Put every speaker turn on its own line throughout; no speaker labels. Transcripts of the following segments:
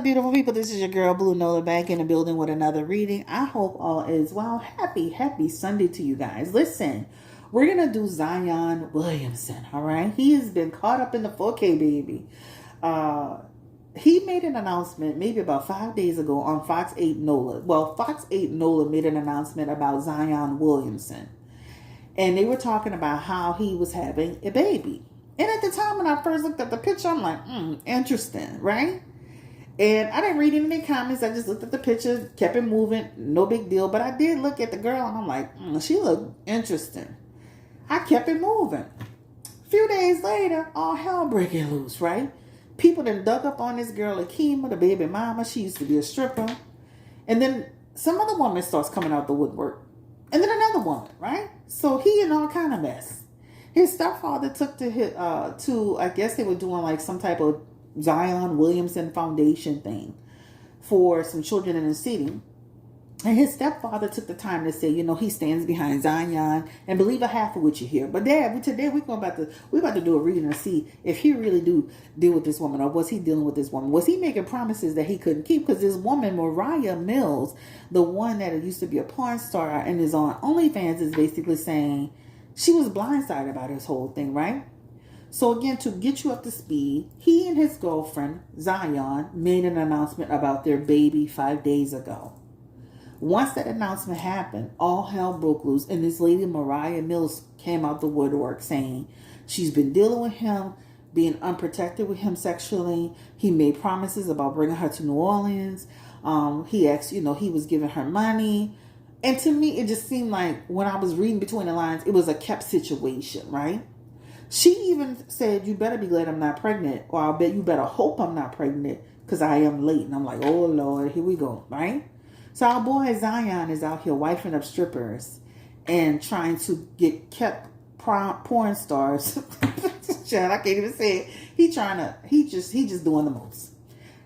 beautiful people? This is your girl Blue Nola back in the building with another reading. I hope all is well. Happy Sunday to you guys. Listen, we're going to do Zion Williamson, all right? He has been caught up in the 4K, baby. He made an announcement maybe about 5 days ago on Fox 8 Nola. Well, Fox 8 Nola made an announcement about Zion Williamson. And they were talking about how he was having a baby. And at the time when I first looked at the picture, I'm like, interesting, right? And I didn't read any of the comments. I just looked at the picture, kept it moving, no big deal. But I did look at the girl and I'm like, she looked interesting. I kept it moving. A few days later, all hell breaking loose, right? People done dug up on this girl, Akima, the baby mama. She used to be a stripper. And then some other woman starts coming out the woodwork. And then another woman, right? So he in all kind of mess. His stepfather took to I guess they were doing like some type of Zion Williamson Foundation thing for some children in the city. And his stepfather took the time to say, he stands behind Zion and believe a half of what you hear. But Dad, today we're about to do a reading to see if he really do deal with this woman, or was he dealing with this woman? Was he making promises that he couldn't keep? Because this woman, Moriah Mills, the one that used to be a porn star and is on OnlyFans, is basically saying she was blindsided about this whole thing, right? So again, to get you up to speed, he and his girlfriend, Zion, made an announcement about their baby 5 days ago. Once that announcement happened, all hell broke loose, and this lady, Moriah Mills, came out the woodwork saying she's been dealing with him, being unprotected with him sexually. He made promises about bringing her to New Orleans. He asked, he was giving her money. And to me, it just seemed like when I was reading between the lines, it was a kept situation, right? She even said, you better be glad I'm not pregnant, or I'll bet you better hope I'm not pregnant because I am late. And I'm like, oh, Lord, here we go, right? So our boy Zion is out here wifing up strippers and trying to get kept porn stars. Child, I can't even say it. He just doing the most.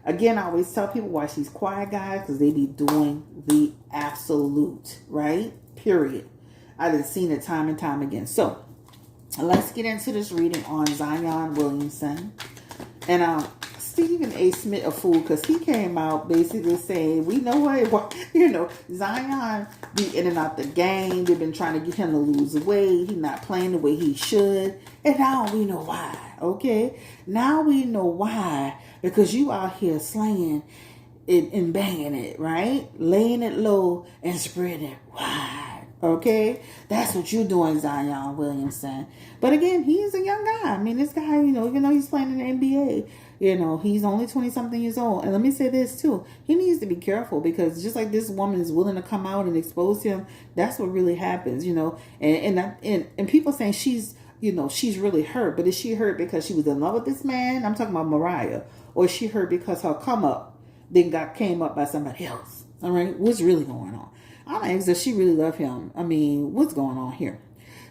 Again, I always tell people watch these quiet guys because they be doing the absolute, right? Period. I done seen it time and time again. So let's get into this reading on Zion Williamson. And Stephen A. Smith a fool because he came out basically saying, we know what, Zion be in and out the game. They've been trying to get him to lose weight. He's not playing the way he should. And now we know why, okay? Now we know why. Because you out here slaying it and banging it, right? Laying it low and spreading it wide, okay? That's what you're doing, Zion Williamson. But again, he is a young guy. I mean, this guy, even though he's playing in the NBA, he's only 20-something years old. And let me say this, too. He needs to be careful because just like this woman is willing to come out and expose him, that's what really happens, And people saying she's really hurt. But is she hurt because she was in love with this man? I'm talking about Moriah. Or is she hurt because her come up then came up by somebody else? All right? What's really going on? I'm asking, does she really love him? I mean, what's going on here?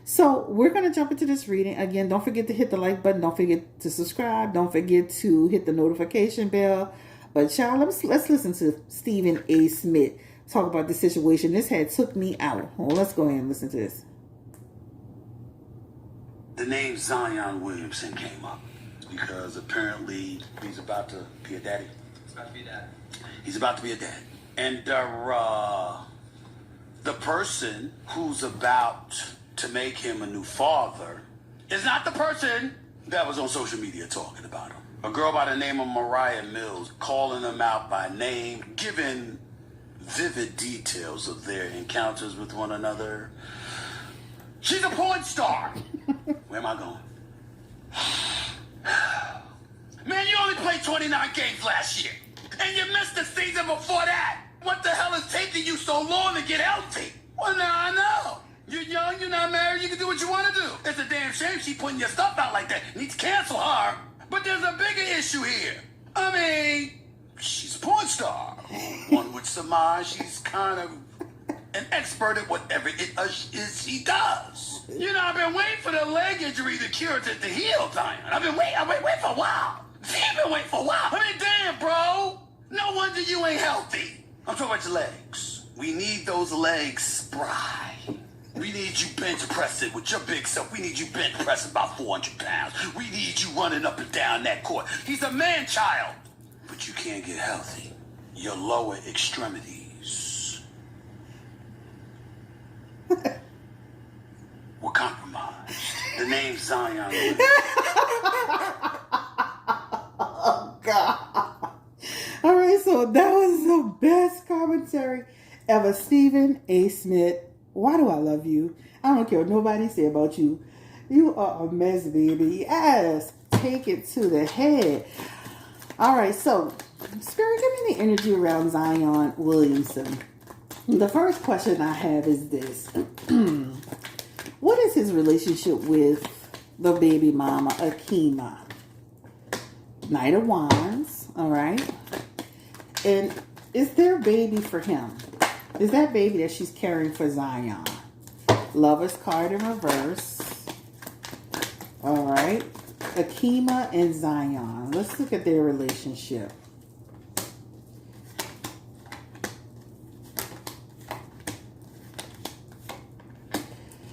So we're going to jump into this reading. Again, don't forget to hit the like button. Don't forget to subscribe. Don't forget to hit the notification bell. But y'all, let's listen to Stephen A. Smith talk about this situation. This had took me out. Well, let's go ahead and listen to this.
The name Zion Williamson came up because apparently he's about to be a daddy.
He's about to be a dad.
He's about to be a dad. And the person who's about to make him a new father is not the person that was on social media talking about him. A girl by the name of Moriah Mills calling him out by name, giving vivid details of their encounters with one another. She's a porn star. Where am I going? Man, you only played 29 games last year. And you missed the season before that. What the hell is taking you so long to get healthy? Well, now I know. You're young, you're not married, you can do what you want to do. It's a damn shame she's putting your stuff out like that. You need to cancel her. But there's a bigger issue here. I mean, she's a porn star. One would surmise she's kind of an expert at whatever it is she does. I've been waiting for the leg injury to cure to heal, Zion. I've been waiting for a while. You've been waiting for a while. I mean, damn, bro. No wonder you ain't healthy. I'm talking about your legs. We need those legs spry. We need you bench pressing with your big self. We need you bench pressing about 400 pounds. We need you running up and down that court. He's a man-child. but you can't get healthy. Your lower extremities were compromised. The name Zion Williamson.
Oh, God. All right, so that was the best commentary ever. Stephen A. Smith, why do I love you? I don't care what nobody say about you. You are a mess, baby. Yes, take it to the head. All right, so, Spirit, give me the energy around Zion Williamson. The first question I have is this. What is his relationship with the baby mama, Akima? Knight of Wands, all right? And is there a baby for him? Is that baby that she's carrying for Zion? Lover's card in reverse. All right. Akima and Zion. Let's look at their relationship.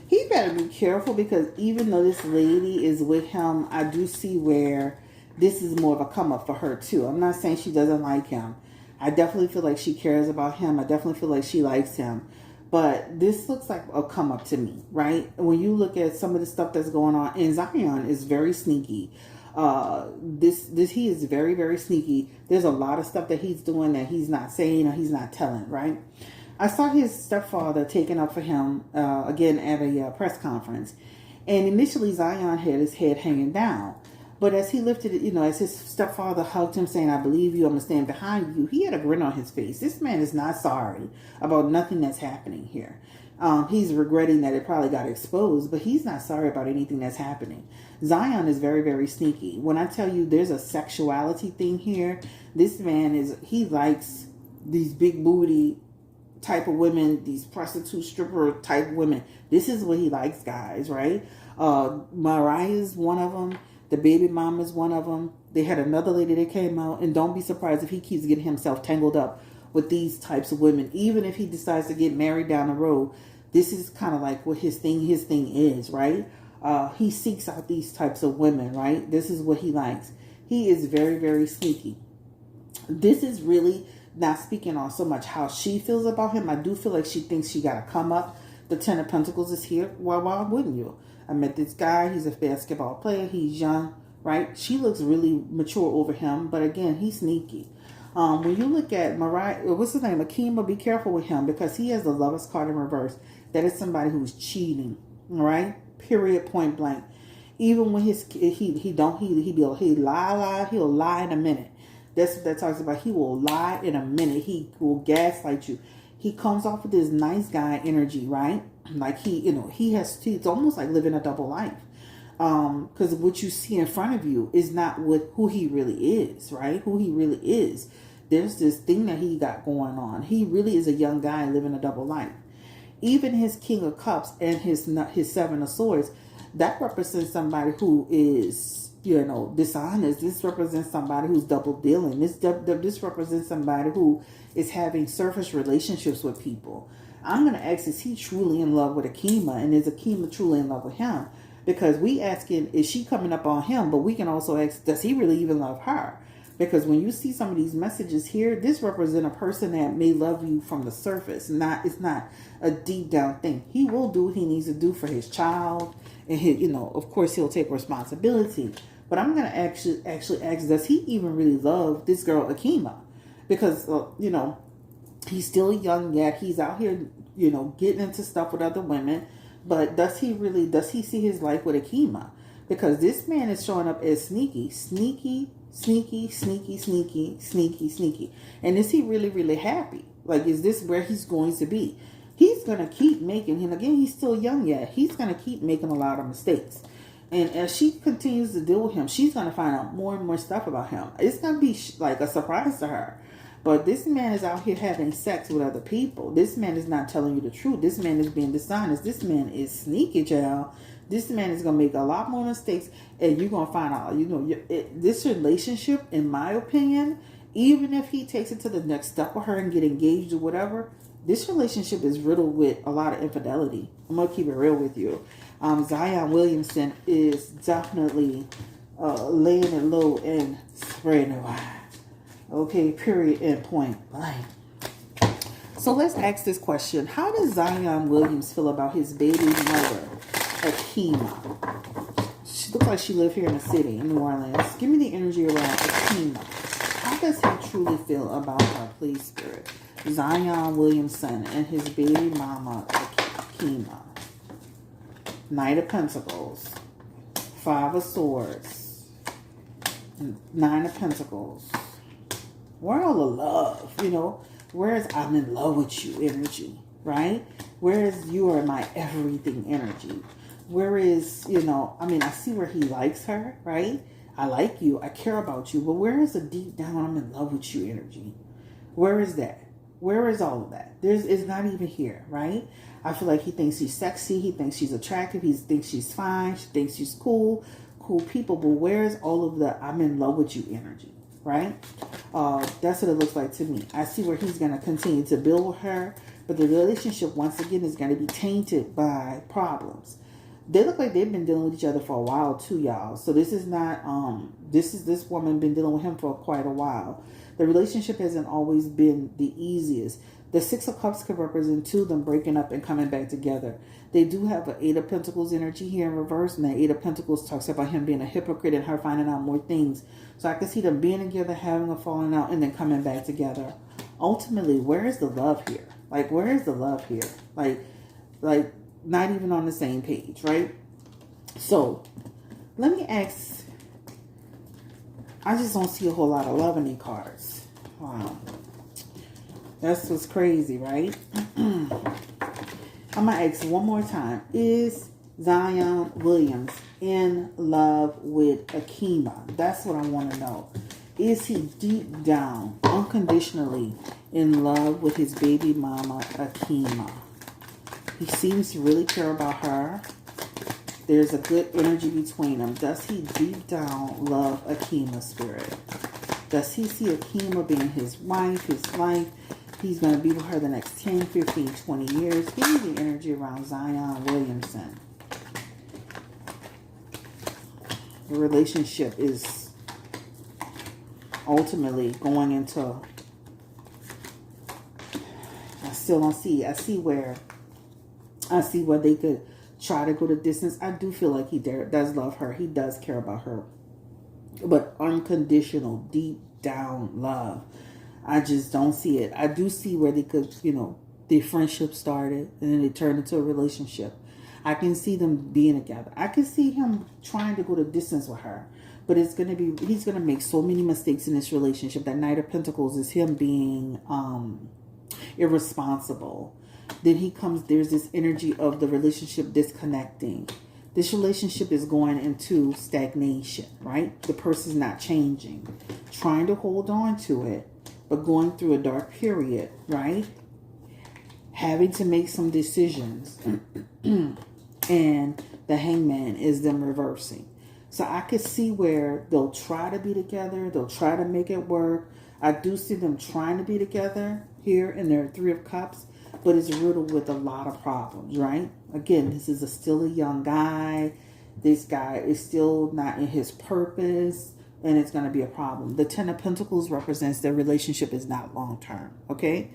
He better be careful, because even though this lady is with him, I do see where this is more of a come up for her too. I'm not saying she doesn't like him. I definitely feel like she cares about him. I definitely feel like she likes him. But this looks like a come up to me, right? When you look at some of the stuff that's going on, and Zion is very sneaky. He is very, very sneaky. There's a lot of stuff that he's doing that he's not saying or he's not telling, right? I saw his stepfather taken up for him again at a press conference, and initially Zion had his head hanging down. But as he lifted it, as his stepfather hugged him, saying, "I believe you, I'm going to stand behind you," he had a grin on his face. This man is not sorry about nothing that's happening here. He's regretting that it probably got exposed, but he's not sorry about anything that's happening. Zion is very, very sneaky. When I tell you there's a sexuality thing here, this man he likes these big booty type of women, these prostitute stripper type women. This is what he likes, guys, right? Moriah is one of them. The baby mama is one of them. They had another lady that came out, and don't be surprised if he keeps getting himself tangled up with these types of women. Even if he decides to get married down the road, this is kind of like what his thing is, right? He seeks out these types of women, right? This is what he likes. He is very, very sneaky. This is really not speaking on so much how she feels about him. I do feel like she thinks she got to come up. The Ten of Pentacles is here. Well, why wouldn't you? I met this guy. He's a basketball player. He's young, right? She looks really mature over him. But again, he's sneaky. When you look at Moriah, what's his name? Akima, be careful with him, because he has the Lover's card in reverse. That is somebody who's cheating, all right? Period, point blank. Even when he'll lie in a minute. That's what that talks about. He will lie in a minute. He will gaslight you. He comes off with this nice guy energy, right? Like it's almost like living a double life. Because what you see in front of you is not who he really is, right? Who he really is. There's this thing that he got going on. He really is a young guy living a double life. Even his King of Cups and his Seven of Swords, that represents somebody who is, dishonest. This represents somebody who's double dealing. This represents somebody who is having surface relationships with people. I'm going to ask, is he truly in love with Akima? And is Akima truly in love with him? Because we asking, is she coming up on him? But we can also ask, does he really even love her? Because when you see some of these messages here, this represents a person that may love you from the surface. It's not a deep down thing. He will do what he needs to do for his child. And of course he'll take responsibility. But I'm going to actually ask, does he even really love this girl, Akima? Because, he's still young yet. He's out here, getting into stuff with other women. But does he see his life with Akima? Because this man is showing up as sneaky. And is he really, really happy? Like, is this where he's going to be? He's going to keep making, and again, he's still young yet. He's going to keep making a lot of mistakes. And as she continues to deal with him, she's going to find out more and more stuff about him. It's going to be like a surprise to her. But this man is out here having sex with other people. This man is not telling you the truth. This man is being dishonest. This man is sneaky, child. This man is going to make a lot more mistakes. And you're going to find out, this relationship, in my opinion, even if he takes it to the next step with her and get engaged or whatever, this relationship is riddled with a lot of infidelity. I'm going to keep it real with you. Zion Williamson is definitely laying it low and spreading it wide. Okay, period, end point. Like, so let's ask this question. How does Zion Williams feel about his baby mother, Akima? She looks like she lived here in the city, in New Orleans. Give me the energy around Akima. How does he truly feel about her, please, Spirit? Zion Williamson and his baby mama, Akima. Knight of Pentacles. Five of Swords. Nine of Pentacles. Where all the love, you know? Where is I'm in love with you energy, right? Where is you are my everything energy? Where is, you know, I mean, I see where he likes her, right? I like you. I care about you. But where is the deep down I'm in love with you energy? Where is that? Where is all of that? It's not even here, right? I feel like he thinks she's sexy. He thinks she's attractive. He thinks she's fine. She thinks she's cool people. But where's all of the I'm in love with you energy, right? That's what it looks like to me. I see where he's going to continue to build with her. But the relationship, once again, is going to be tainted by problems. They look like they've been dealing with each other for a while too, y'all. So this is not, this woman been dealing with him for quite a while. The relationship hasn't always been the easiest. The Six of Cups could represent two of them breaking up and coming back together. They do have an Eight of Pentacles energy here in reverse. And the Eight of Pentacles talks about him being a hypocrite and her finding out more things. So I can see them being together, having a falling out, and then coming back together. Ultimately, where is the love here? Like, where is the love here? Like, not even on the same page, right? So, let me ask. I just don't see a whole lot of love in these cards. Wow. That's what's crazy, right? I'm going to ask one more time. Is Zion Williams in love with Akima? That's what I want to know. Is he deep down, unconditionally in love with his baby mama, Akima? He seems to really care about her. There's a good energy between them. Does he deep down love Akima, Spirit? Does he see Akima being his wife, his life? He's going to be with her the next 10, 15, 20 years. Give me the energy around Zion Williamson. The relationship is ultimately going into... I still don't see. I see where they could try to go the distance. I do feel like he does love her. He does care about her. But unconditional, deep down love. I just don't see it. I do see where they could, you know, their friendship started and then it turned into a relationship. I can see them being together. I can see him trying to go the distance with her. But he's going to make so many mistakes in this relationship. That Knight of Pentacles is him being irresponsible. Then there's this energy of the relationship disconnecting. This relationship is going into stagnation, right? The person's not changing. Trying to hold on to it, but going through a dark period, right? Having to make some decisions. And the Hangman is them reversing. So I could see where they'll try to be together. They'll try to make it work. I do see them trying to be together here in their Three of Cups. But it's riddled with a lot of problems, right? Again, this is still a young guy. This guy is still not in his purpose. And it's going to be a problem. The Ten of Pentacles represents their relationship is not long-term, okay?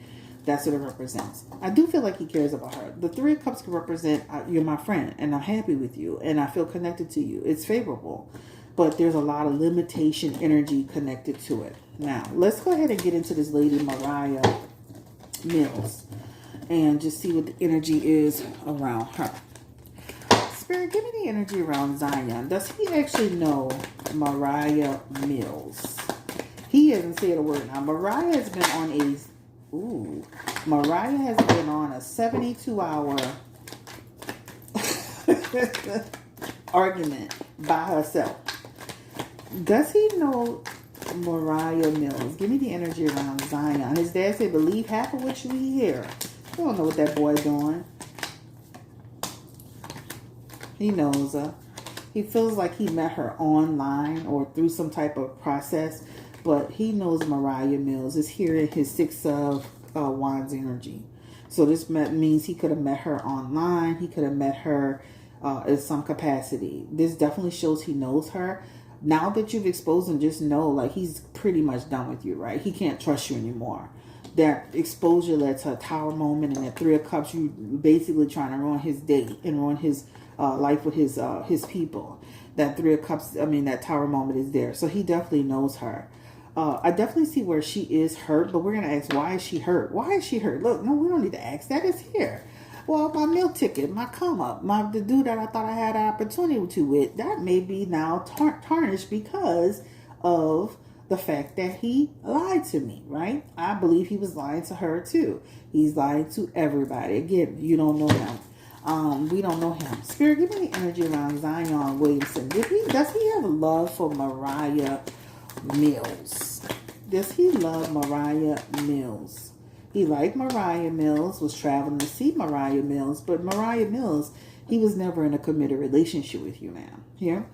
That's what it represents. I do feel like he cares about her. The Three of Cups can represent, you're my friend, and I'm happy with you, and I feel connected to you. It's favorable. But there's a lot of limitation energy connected to it. Now, let's go ahead and get into this lady, Moriah Mills, and just see what the energy is around her. Spirit, give me the energy around Zion. Does he actually know Moriah Mills? He hasn't said a word. Now, Moriah has been on a 72-hour argument by herself. Does he know Moriah Mills? Give me the energy around Zion. His dad said, believe half of what you hear. You don't know what that boy doing. He knows her. He feels like he met her online or through some type of process. But he knows Moriah Mills is here in his Six of Wands energy. So this means he could have met her online. He could have met her in some capacity. This definitely shows he knows her. Now that you've exposed him, just know like he's pretty much done with you, right? He can't trust you anymore. That exposure led to a tower moment, and that Three of Cups, you basically trying to ruin his day and ruin his life with his people. That Three of Cups, I mean, that tower moment is there. So he definitely knows her. I definitely see where she is hurt, but we're going to ask, why is she hurt? Why is she hurt? Look, no, we don't need to ask. That is here. Well, my meal ticket, my come up, the dude that I thought I had an opportunity to with, that may be now tarnished because of the fact that he lied to me, right? I believe he was lying to her too. He's lying to everybody. Again, you don't know him. We don't know him. Spirit, give me the energy around Zion Williamson. Does he have love for Moriah Mills? Does he love Moriah Mills? He liked Moriah Mills, was traveling to see Moriah Mills, but Moriah Mills, he was never in a committed relationship with you, ma'am. Here?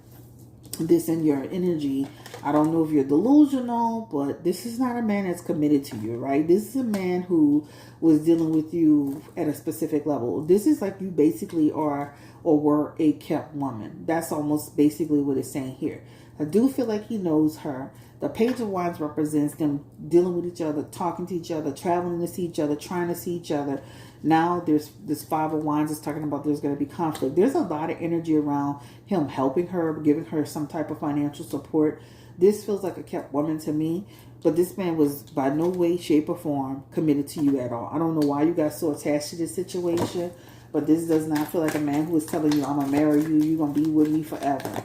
This in your energy, I don't know if you're delusional, but this is not a man that's committed to you, right? This is a man who was dealing with you at a specific level. This is like you basically are or were a kept woman. That's almost basically what it's saying here. I do feel like he knows her. The Page of Wands represents them dealing with each other, talking to each other, traveling to see each other, trying to see each other. Now there's this Five of Wands is talking about there's going to be conflict. There's a lot of energy around him helping her, giving her some type of financial support. This feels like a kept woman to me, but this man was by no way, shape, or form committed to you at all. I don't know why you got so attached to this situation, but this does not feel like a man who is telling you, I'm going to marry you, you're going to be with me forever.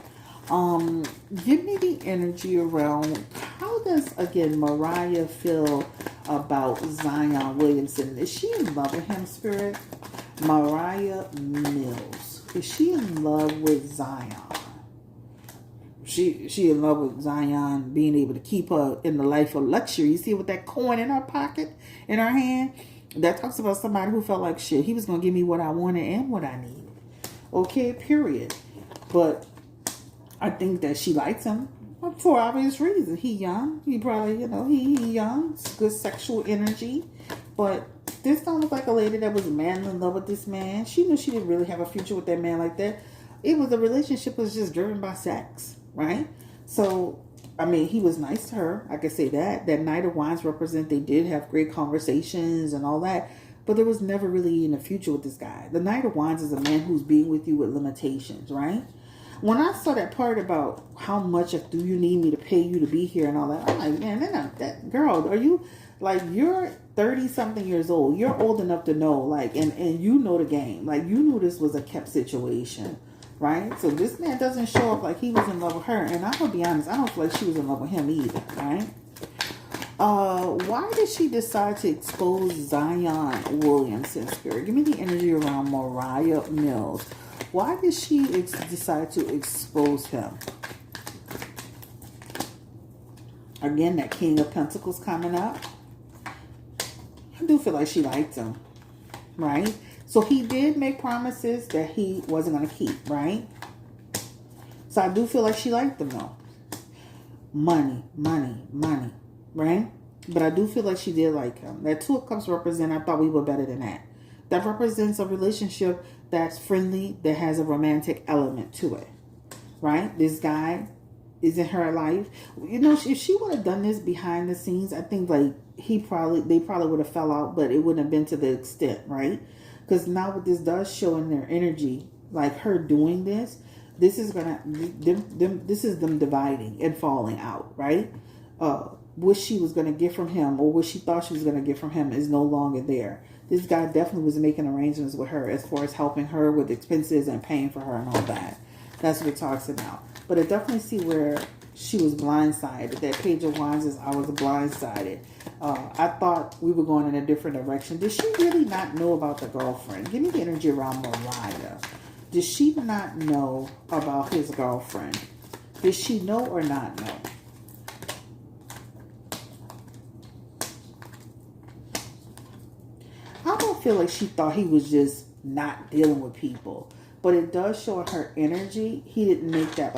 Give me the energy around how does, again, Moriah feel about Zion Williamson? Is she in love with him, Spirit? Moriah Mills. Is she in love with Zion? She in love with Zion being able to keep her in the life of luxury. You see with that coin in her pocket, in her hand? That talks about somebody who felt like shit. He was going to give me what I wanted and what I needed. Okay, period. But I think that she likes him for obvious reasons. He young. He probably, he young. Good sexual energy. But this don't look like a lady that was madly in love with this man. She knew she didn't really have a future with that man like that. The relationship was just driven by sex, right? So, I mean, he was nice to her. I could say that. That Knight of Wands represent they did have great conversations and all that. But there was never really in the future with this guy. The Knight of Wands is a man who's being with you with limitations, right? When I saw that part about how much do you need me to pay you to be here and all that, I'm like, man, that girl, are you, like, you're 30-something years old. You're old enough to know, like, and you know the game. Like, you knew this was a kept situation, right? So this man doesn't show up like he was in love with her. And I'm going to be honest, I don't feel like she was in love with him either, right? Why did she decide to expose Zion Williamson, Spirit? Give me the energy around Moriah Mills. Why did she decide to expose him? Again, that King of Pentacles coming up. I do feel like she liked him, right? So he did make promises that he wasn't going to keep, right? So I do feel like she liked him, though. Money, right? But I do feel like she did like him. That Two of Cups represent, I thought we were better than that. That represents a relationship that's friendly, that has a romantic element to it, right? This guy is in her life. If she would have done this behind the scenes, I think like they probably would have fell out, but it wouldn't have been to the extent, right? Because now what this does show in their energy, like her doing this is this is them dividing and falling out, right? What she was going to get from him or what she thought she was going to get from him is no longer there. This guy definitely was making arrangements with her as far as helping her with expenses and paying for her and all that. That's what it talks about. But I definitely see where she was blindsided. That Page of Wands is I was blindsided. I thought we were going in a different direction. Did she really not know about the girlfriend? Give me the energy around Moriah. Did she not know about his girlfriend? Did she know or not know? I don't feel like she thought he was just not dealing with people. But it does show in her energy, he didn't make that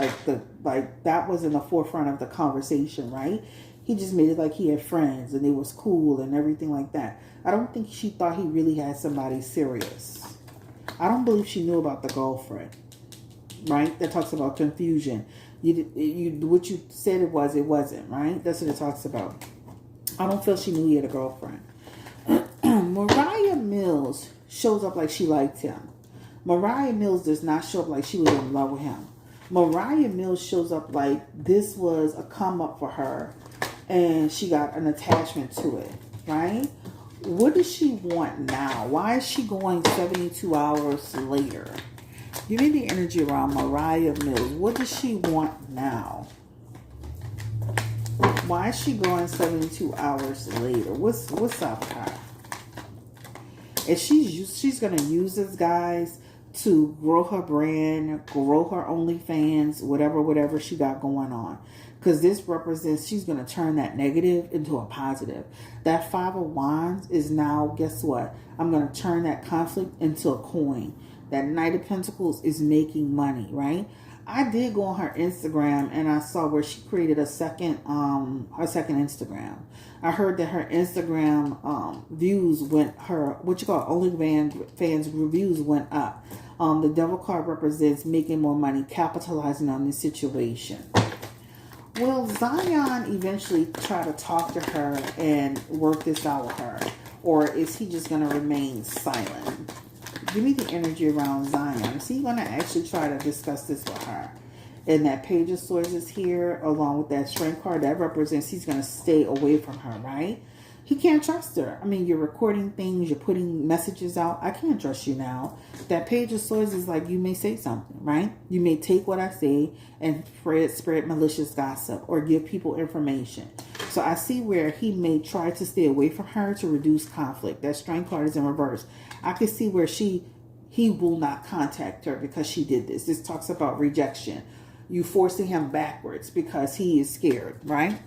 that was in the forefront of the conversation, right? He just made it like he had friends and they was cool and everything like that. I don't think she thought he really had somebody serious. I don't believe she knew about the girlfriend, right? That talks about confusion. What you said it wasn't, right? That's what it talks about. I don't feel she knew he had a girlfriend. Moriah Mills shows up like she liked him. Moriah Mills does not show up like she was in love with him. Moriah Mills shows up like this was a come up for her and she got an attachment to it, right? What does she want now? Why is she going 72 hours later? Give me the energy around Moriah Mills. What does she want now? Why is she going 72 hours later? What's up with her? And she's going to use this, guys, to grow her brand, grow her OnlyFans, whatever she got going on. Because this represents she's going to turn that negative into a positive. That Five of Wands is now, guess what? I'm going to turn that conflict into a coin. That Knight of Pentacles is making money, right? I did go on her Instagram and I saw where she created a second Instagram. I heard that her Instagram views went, her OnlyFans reviews went up. The Devil card represents making more money, capitalizing on this situation. Will Zion eventually try to talk to her and work this out with her? Or is he just going to remain silent? Give me the energy around Zion. Is he going to actually try to discuss this with her? And that Page of Swords is here, along with that Strength card. That represents he's going to stay away from her, right? He can't trust her. I mean, you're recording things. You're putting messages out. I can't trust you now. That Page of Swords is like, you may say something, right? You may take what I say and spread malicious gossip or give people information. So I see where he may try to stay away from her to reduce conflict. That Strength card is in reverse. I can see where he will not contact her because she did this. This talks about rejection. You forcing him backwards because he is scared, right?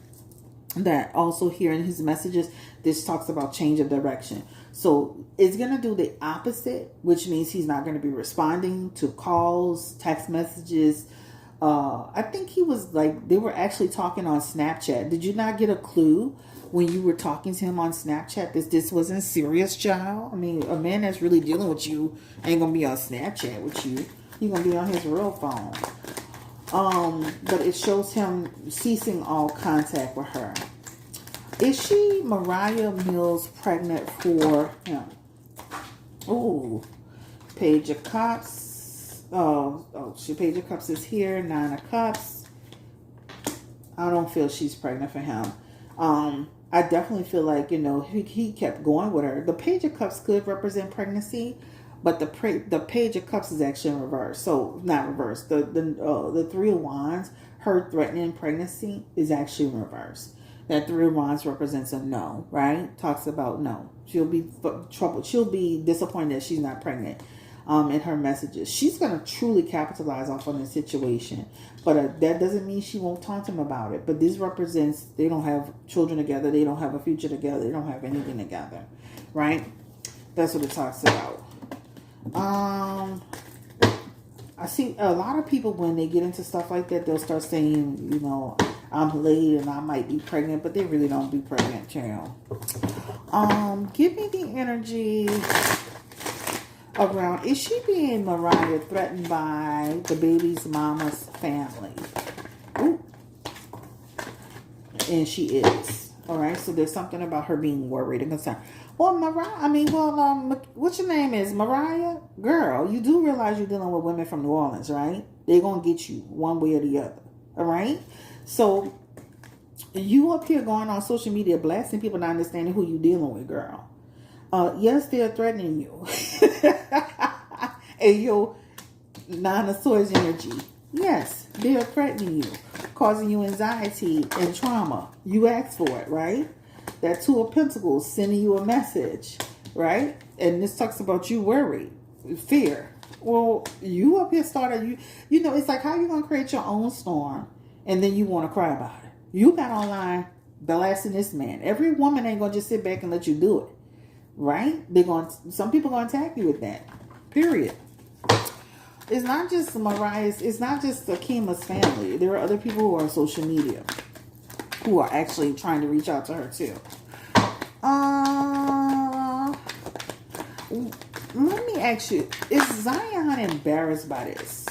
That also here in his messages, this talks about change of direction. So it's going to do the opposite, which means he's not going to be responding to calls, text messages. I think he was like, they were actually talking on Snapchat. Did you not get a clue when you were talking to him on Snapchat that this wasn't serious, child? I mean, a man that's really dealing with you ain't going to be on Snapchat with you. He's going to be on his real phone. But it shows him ceasing all contact with her. Is she, Moriah Mills, pregnant for him? Ooh, Page of Cups. Page of Cups is here. 9 of Cups. I don't feel she's pregnant for him. I definitely feel like, he kept going with her. The Page of Cups could represent pregnancy, but the Page of Cups is actually in reverse. So, not reverse. The Three of Wands, her threatening pregnancy, is actually in reverse. That Three of Wands represents a no, right? Talks about no. She'll be troubled. She'll be disappointed that she's not pregnant in her messages. She's going to truly capitalize off on the situation. But that doesn't mean she won't taunt him about it. But this represents they don't have children together. They don't have a future together. They don't have anything together, right? That's what it talks about. I see a lot of people when they get into stuff like that, they'll start saying, I'm late and I might be pregnant, but they really don't be pregnant, child. Give me the energy around, is she being Moriah threatened by the baby's mama's family? Ooh. And she is. All right, so there's something about her being worried and concerned. Well, what's your name is? Moriah? Girl, you do realize you're dealing with women from New Orleans, right? They're going to get you one way or the other. All right? So, you up here going on social media blasting people not understanding who you dealing with, girl. Yes, they're threatening you. And your 9 of Swords energy. Yes, they're threatening you. Causing you anxiety and trauma. You asked for it, right? That 2 of Pentacles sending you a message, right? And this talks about you worried, fear. Well, you up here started, it's like how you going to create your own storm and then you want to cry about it. You got online blasting this man. Every woman ain't going to just sit back and let you do it, right? Some people going to attack you with that, period. It's not just Mariah's, it's not just Akima's family. There are other people who are on social media who are actually trying to reach out to her too. Let me ask you, is Zion embarrassed by this?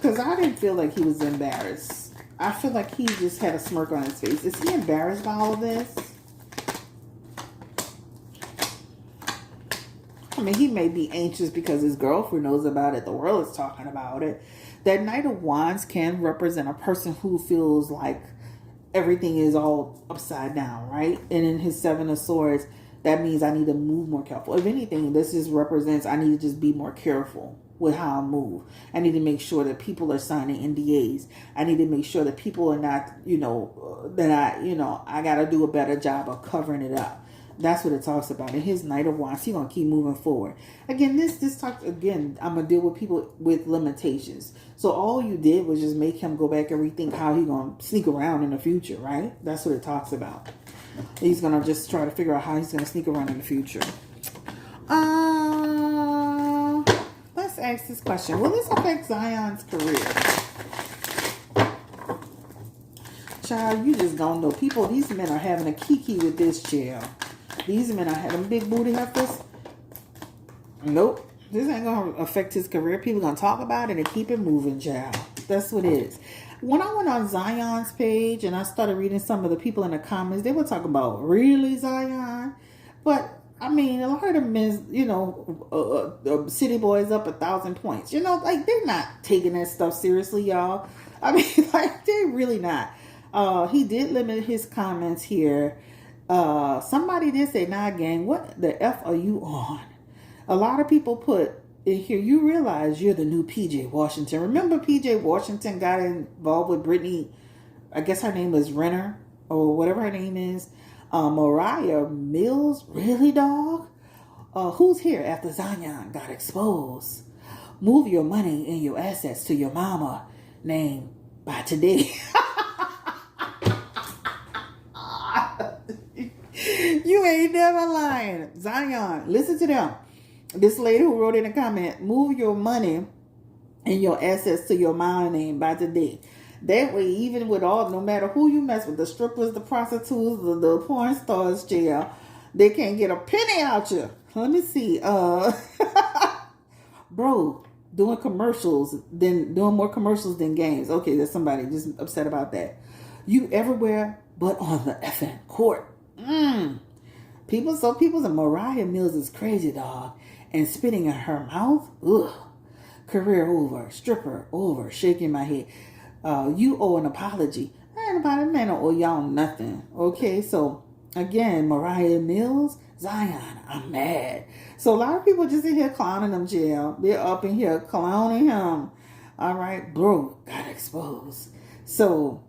Because I didn't feel like he was embarrassed. I feel like he just had a smirk on his face. Is he embarrassed by all of this? I mean, he may be anxious because his girlfriend knows about it. The world is talking about it. That Knight of Wands can represent a person who feels like everything is all upside down, right? And in his Seven of Swords, that means I need to move more careful. If anything, this just represents I need to just be more careful with how I move. I need to make sure that people are signing NDAs. I need to make sure that people are not, I got to do a better job of covering it up. That's what it talks about. In his Knight of Wands, he's going to keep moving forward. Again, this talks, again, I'm going to deal with people with limitations. So all you did was just make him go back and rethink how he's going to sneak around in the future, right? That's what it talks about. He's going to just try to figure out how he's going to sneak around in the future. Let's ask this question. Will this affect Zion's career? Child, you just don't know. People, these men are having a kiki with this child. These men are having big booty heifers. Nope. This ain't going to affect his career. People going to talk about it and keep it moving, child. That's what it is. When I went on Zion's page and I started reading some of the people in the comments, they were talking about, really, Zion? But, I mean, a lot of them is, city boys up 1,000 points. Like, they're not taking that stuff seriously, y'all. I mean, like, they're really not. He did limit his comments here. Somebody did say, nah, gang, what the F are you on? A lot of people put in here, you realize you're the new PJ Washington. Remember PJ Washington got involved with Brittany, I guess her name was Renner, or whatever her name is. Moriah Mills, really, dog? Who's here after Zion got exposed? Move your money and your assets to your mama name by today. You ain't never lying. Zion, listen to them. This lady who wrote in a comment, move your money and your assets to your mama name by today. That way, even with no matter who you mess with, the strippers, the prostitutes, the porn stars, jail, they can't get a penny out you. Let me see. Bro, doing more commercials than games. Okay, there's somebody just upset about that. You everywhere but on the effing court. People's and Moriah Mills is crazy, dog. And spitting in her mouth. Ugh. Career over. Stripper over. Shaking my head. You owe an apology. Anybody, man, don't owe y'all nothing. Okay, so again, Moriah Mills, Zion, I'm mad. So a lot of people just in here clowning them, jail. They're up in here clowning him. All right, bro, got exposed. So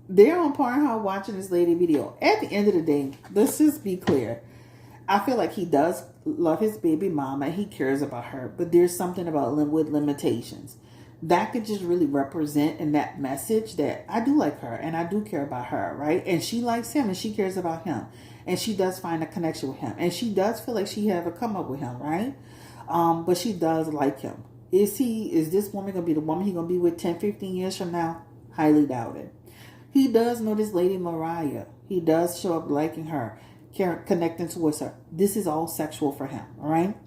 they're on Pornhub watching this lady video. At the end of the day, let's just be clear. I feel like he does love his baby mama. He cares about her. But there's something about with limitations. That could just really represent in that message that I do like her and I do care about her, right? And she likes him and she cares about him. And she does find a connection with him. And she does feel like she have a come up with him, right? But she does like him. Is this woman going to be the woman he's going to be with 10, 15 years from now? Highly doubt it. He does know this lady Moriah. He does show up liking her, connecting towards her. This is all sexual for him, all right?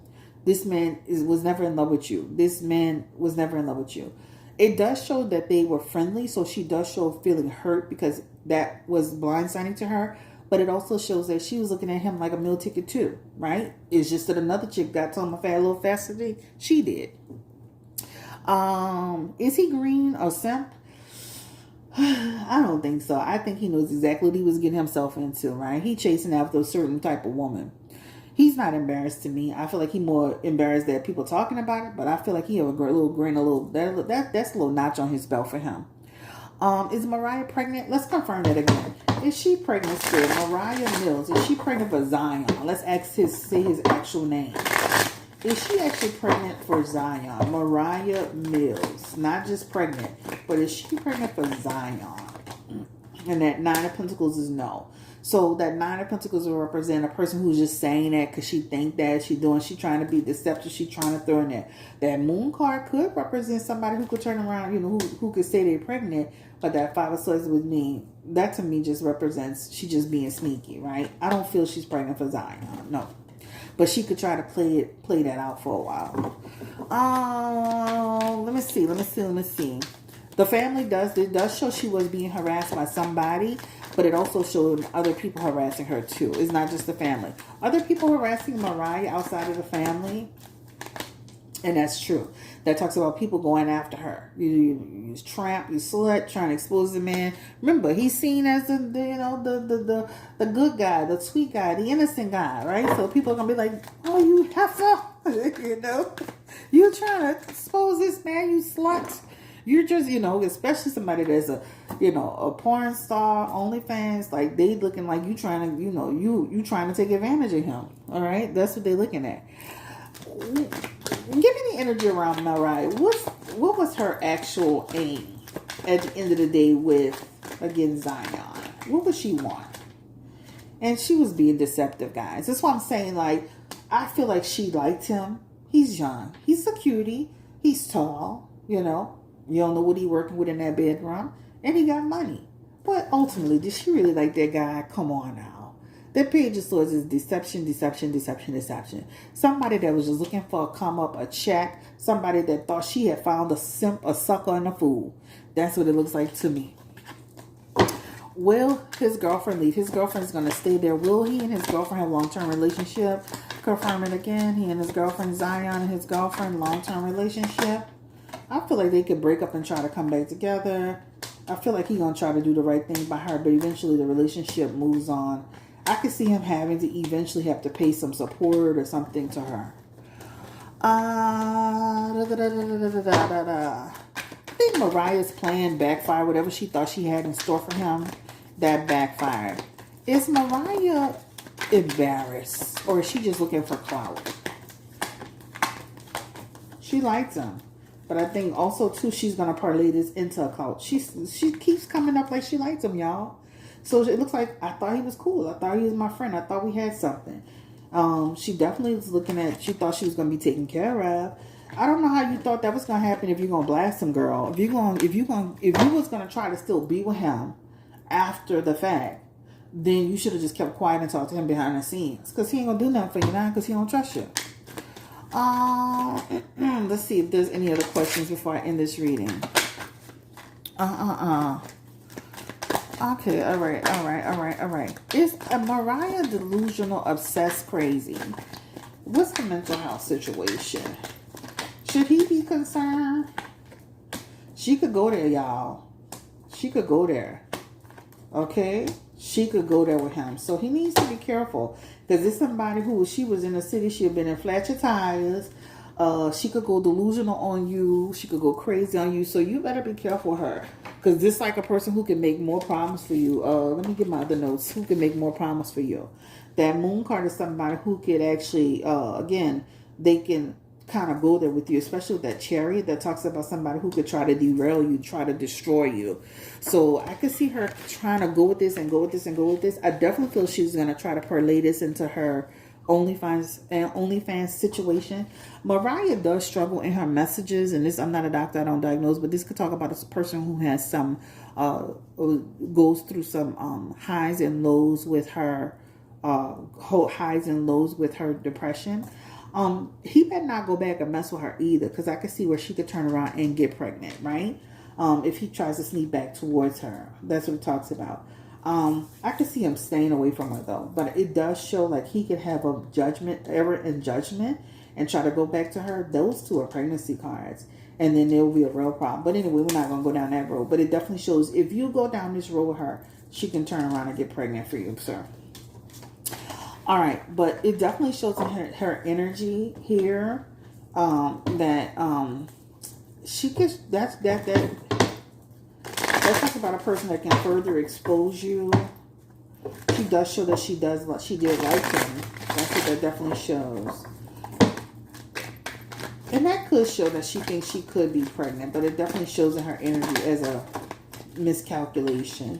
This man was never in love with you. This man was never in love with you. It does show that they were friendly, so she does show feeling hurt because that was blindsiding to her. But it also shows that she was looking at him like a meal ticket too, right? It's just that another chick got to him a little faster than she did. Is he green or simp? I don't think so. I think he knows exactly what he was getting himself into, right? He chasing after a certain type of woman. He's not embarrassed to me. I feel like he's more embarrassed that people talking about it, but I feel like he have a little grin, that's a little notch on his belt for him. Is Moriah pregnant? Let's confirm that again. Is she pregnant still? Moriah Mills, is she pregnant for Zion? Let's say his actual name. Is she actually pregnant for Zion? Moriah Mills. Not just pregnant, but is she pregnant for Zion? And that Nine of Pentacles is no. So that Nine of Pentacles will represent a person who's just saying that because she think that she trying to be deceptive, she trying to throw in there. That Moon card could represent somebody who could turn around, who could say they're pregnant, but that Five of Swords with me, that to me just represents she just being sneaky, right? I don't feel she's pregnant for Zion, no. but she could try to play that out for a while. Let me see. The family does show she was being harassed by somebody, but it also showed other people harassing her too. It's not just the family. Other people harassing Moriah outside of the family, and that's true. That talks about people going after her. You tramp, you slut, trying to expose the man. Remember, he's seen as the good guy, the sweet guy, the innocent guy, right? So people are gonna be like, "Oh, you heifer," you trying to expose this man, you slut. You're just, especially somebody that's a porn star, OnlyFans, like they looking like you trying to, you trying to take advantage of him. All right, that's what they're looking at. Give me the energy around Moriah. What was her actual aim at the end of the day with, again, Zion? What would she want? And she was being deceptive, guys. That's why I'm saying, like, I feel like she liked him. He's young. He's a cutie. He's tall, You don't know what he working with in that bedroom. And he got money. But ultimately, did she really like that guy? Come on now. That page of swords is deception. Somebody that was just looking for a come up, a check. Somebody that thought she had found a simp, a sucker, and a fool. That's what it looks like to me. Will his girlfriend leave? His girlfriend's going to stay there. Will he and his girlfriend have a long-term relationship? Confirm it again. He and his girlfriend, Zion and his girlfriend, long-term relationship. I feel like they could break up and try to come back together. I feel like he's going to try to do the right thing by her, but eventually the relationship moves on. I could see him having to eventually have to pay some support or something to her. I think Mariah's plan backfired. Whatever she thought she had in store for him, that backfired. Is Moriah embarrassed, or is she just looking for clout? She likes him. But I think also, too, she's going to parlay this into a clout. She keeps coming up like she likes him, y'all. So it looks like, I thought he was cool. I thought he was my friend. I thought we had something. She definitely was looking at, she thought she was going to be taken care of. I don't know how you thought that was going to happen if you're going to blast him, girl. If you was going to try to still be with him after the fact, then you should have just kept quiet and talked to him behind the scenes. Because he ain't going to do nothing for you now because he don't trust you. Let's see if there's any other questions before I end this reading. Okay, all right. Is Moriah delusional, obsessed, crazy? What's the mental health situation? Should he be concerned? She could go there, y'all. She could go there. Okay? She could go there with him. So he needs to be careful. Because it's somebody who, she was in the city, she had been in flat your tires. She could go delusional on you. She could go crazy on you. So you better be careful with her. Because this is like a person who can make more problems for you. Let me get my other notes. Who can make more problems for you? That moon card is somebody who could actually, again, they can kind of go there with you, especially with that chariot that talks about somebody who could try to derail you, try to destroy you. So I could see her trying to go with this and go with this and go with this. I definitely feel she's going to try to parlay this into her OnlyFans situation. Moriah does struggle in her messages, and this, I'm not a doctor, I don't diagnose, but this could talk about a person who has some goes through some highs and lows with her depression. He better not go back and mess with her either, because I could see where she could turn around and get pregnant, right? If he tries to sneak back towards her. That's what it talks about. I could see him staying away from her though, but it does show like he could have a error in judgment and try to go back to her. Those two are pregnancy cards, and then there will be a real problem. But anyway, we're not going to go down that road, but it definitely shows if you go down this road with her, she can turn around and get pregnant for you, sir. All right, but it definitely shows in her energy here that she gets that talks about a person that can further expose you. She does show that she did like him. That's what that definitely shows. And that could show that she thinks she could be pregnant, but it definitely shows in her energy as a miscalculation.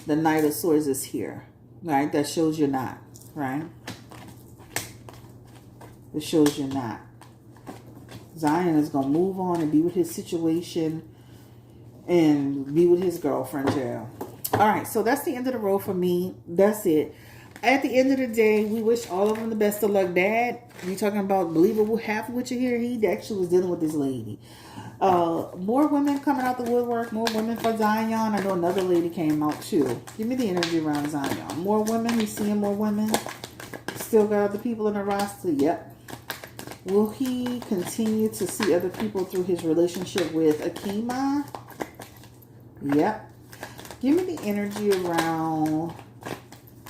The Knight of Swords is here, right? That shows you're not, right? It shows you're not. Zion is going to move on and be with his situation and be with his girlfriend, jail. All right, so that's the end of the road for me. That's it. At the end of the day, we wish all of them the best of luck. Dad, you talking about believable half of what you hear? He actually was dealing with this lady. More women coming out the woodwork. More women for Zion. I know another lady came out too. Give me the energy around Zion. More women. He's seeing more women. Still got other people in the roster. Yep. Will he continue to see other people through his relationship with Akima? Yep. Give me the energy around...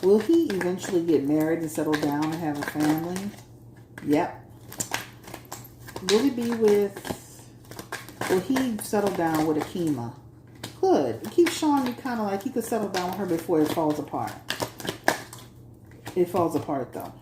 Will he eventually get married and settle down and have a family? Yep. Will he be with... Will he settle down with Akima? Could. It keeps showing me kind of like he could settle down with her before it falls apart. It falls apart though.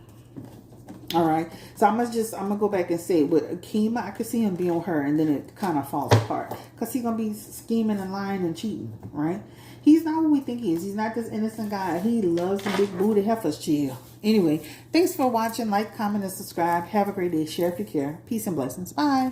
Alright. So I'm gonna go back and say with Akima, I could see him being with her and then it kind of falls apart. Because he's gonna be scheming and lying and cheating, right? He's not who we think he is. He's not this innocent guy. He loves the big booty heifers. Chill. Anyway, thanks for watching. Like, comment, and subscribe. Have a great day. Share if you care. Peace and blessings. Bye.